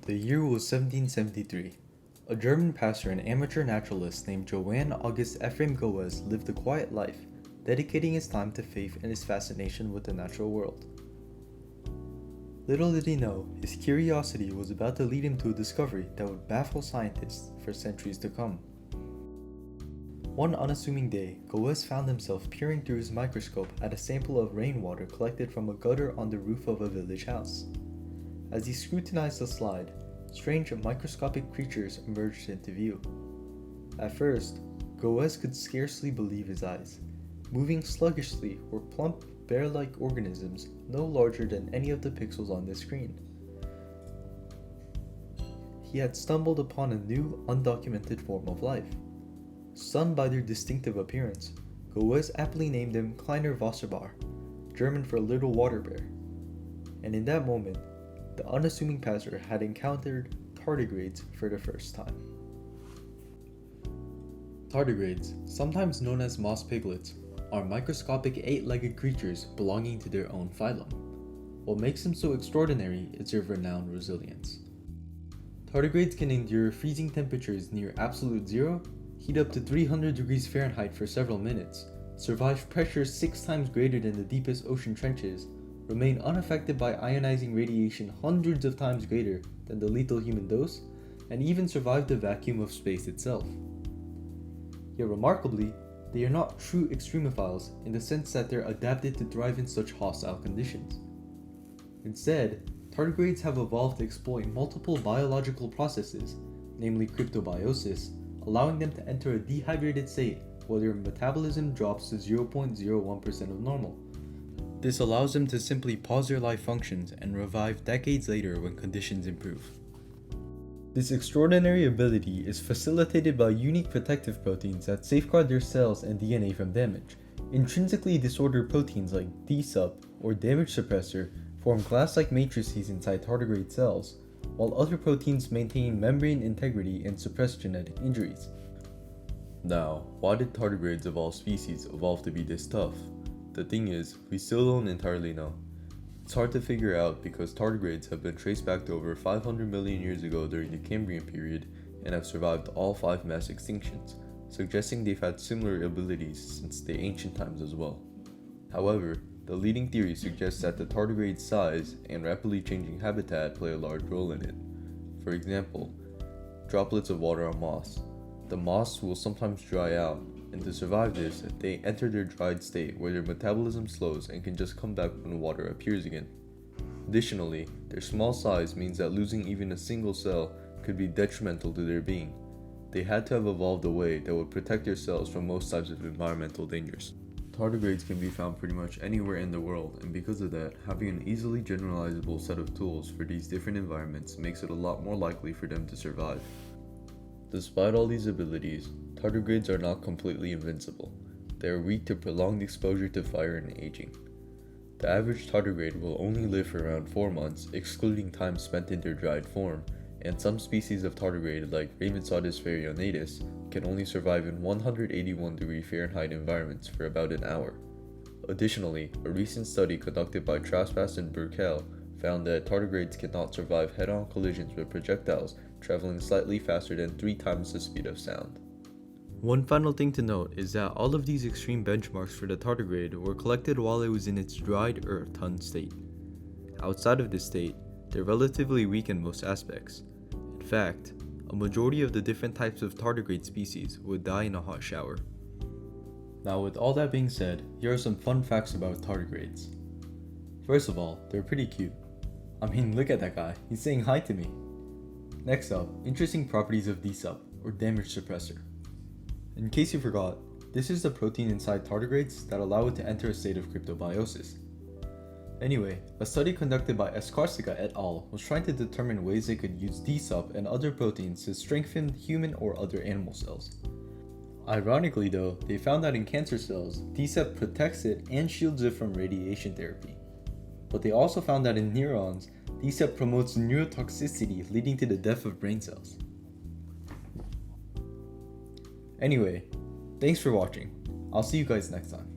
The year was 1773. A German pastor and amateur naturalist named Johann August Ephraim Goes lived a quiet life, dedicating his time to faith and his fascination with the natural world. Little did he know, his curiosity was about to lead him to a discovery that would baffle scientists for centuries to come. One unassuming day, Goes found himself peering through his microscope at a sample of rainwater collected from a gutter on the roof of a village house. As he scrutinized the slide, strange microscopic creatures emerged into view. At first, Goes could scarcely believe his eyes. Moving sluggishly were plump, bear-like organisms no larger than any of the pixels on the screen. He had stumbled upon a new, undocumented form of life. Stunned by their distinctive appearance, Goes aptly named them Kleiner Wasserbar, German for little water bear. And in that moment, the unassuming pastor had encountered tardigrades for the first time. Tardigrades, sometimes known as moss piglets, are microscopic eight-legged creatures belonging to their own phylum. What makes them so extraordinary is their renowned resilience. Tardigrades can endure freezing temperatures near absolute zero, heat up to 300 degrees Fahrenheit for several minutes, survive pressures 6 times greater than the deepest ocean trenches, remain unaffected by ionizing radiation hundreds of times greater than the lethal human dose, and even survive the vacuum of space itself. Yet remarkably, they are not true extremophiles in the sense that they're adapted to thrive in such hostile conditions. Instead, tardigrades have evolved to exploit multiple biological processes, namely cryptobiosis, allowing them to enter a dehydrated state where their metabolism drops to 0.01% of normal. This allows them to simply pause their life functions and revive decades later when conditions improve. This extraordinary ability is facilitated by unique protective proteins that safeguard their cells and DNA from damage. Intrinsically disordered proteins like DSUP or damage suppressor form glass-like matrices inside tardigrade cells, while other proteins maintain membrane integrity and suppress genetic injuries. Now, why did tardigrades of all species evolve to be this tough? The thing is, we still don't entirely know. It's hard to figure out because tardigrades have been traced back to over 500 million years ago during the Cambrian period and have survived all 5 mass extinctions, suggesting they've had similar abilities since the ancient times as well. However, the leading theory suggests that the tardigrade's size and rapidly changing habitat play a large role in it. For example, droplets of water on moss. The moss will sometimes dry out, and to survive this, they enter their dried state where their metabolism slows and can just come back when water appears again. Additionally, their small size means that losing even a single cell could be detrimental to their being. They had to have evolved a way that would protect their cells from most types of environmental dangers. Tardigrades can be found pretty much anywhere in the world, and because of that, having an easily generalizable set of tools for these different environments makes it a lot more likely for them to survive. Despite all these abilities, tardigrades are not completely invincible. They are weak to prolonged exposure to fire and aging. The average tardigrade will only live for around 4 months, excluding time spent in their dried form, and some species of tardigrade like Ravensodus varionatus can only survive in 181 degree Fahrenheit environments for about an hour. Additionally, a recent study conducted by Traspass and Burkell found that tardigrades cannot survive head-on collisions with projectiles traveling slightly faster than 3 times the speed of sound. One final thing to note is that all of these extreme benchmarks for the tardigrade were collected while it was in its dried or ton state. Outside of this state, they're relatively weak in most aspects. In fact, a majority of the different types of tardigrade species would die in a hot shower. Now with all that being said, here are some fun facts about tardigrades. First of all, they're pretty cute. I mean, look at that guy, he's saying hi to me. Next up, interesting properties of DSUP, or damage suppressor. In case you forgot, this is the protein inside tardigrades that allow it to enter a state of cryptobiosis. Anyway, a study conducted by Escarcega et al. Was trying to determine ways they could use DSUP and other proteins to strengthen human or other animal cells. Ironically though, they found that in cancer cells, DSUP protects it and shields it from radiation therapy. But they also found that in neurons, DSUP promotes neurotoxicity leading to the death of brain cells. Anyway, thanks for watching. I'll see you guys next time.